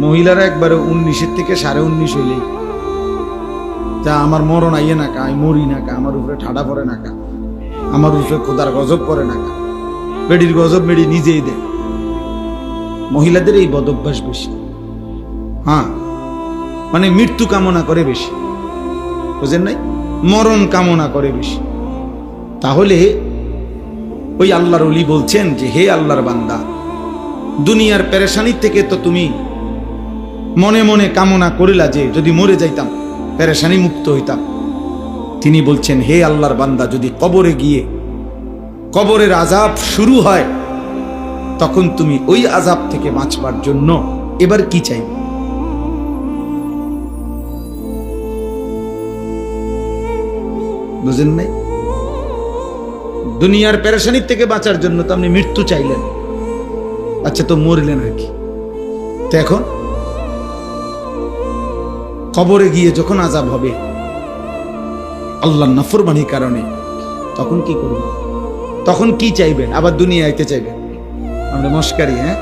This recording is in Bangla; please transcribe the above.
মহিলারা একবারে 19-এর থেকে 19.5 হইলেই যা আমার মরণ আইয়ে না কা, আমি মরি না কা, আমার উপরে ঠাডা পড়ে না কা, আমার উপরে খোদার গজব পড়ে না কা, বেডির গজব বেডি নিজেই দেয়। মহিলাদের এই বদ অভ্যাস বেশি। হ্যাঁ, মানে মৃত্যু কামনা করে বেশি, বুঝেন নাই, মরণ কামনা করে বেশি। তাহলে ওই আল্লাহর ওলি বলছেন যে হে আল্লাহর বান্দা, দুনিয়ার পেরেশানির থেকে তো তুমি মনে মনে কামনা করিলা যে যদি মরে যাইতাম পেরেশানি মুক্ত হইতাম। তিনি বলছেন হে আল্লাহর বান্দা, যদি কবরে গিয়ে কবরের আযাব শুরু হয় তখন তুমি ওই আযাব থেকে বাঁচবার জন্য এবার কি চাইবে? বুঝেন নাই? দুনিয়ার পেরেশানির থেকে বাঁচার জন্য তো আপনি মৃত্যু চাইলেন, আচ্ছা তো মরলেন আর কি। তো এখন কবরে গিয়ে যখন আযাব হবে আল্লাহর নাফরমানির কারণে, তখন কি করবেন? তখন কি চাইবেন? আবার দুনিয়া আইতে চাইবেন? আমরা মস্কারি, হ্যাঁ?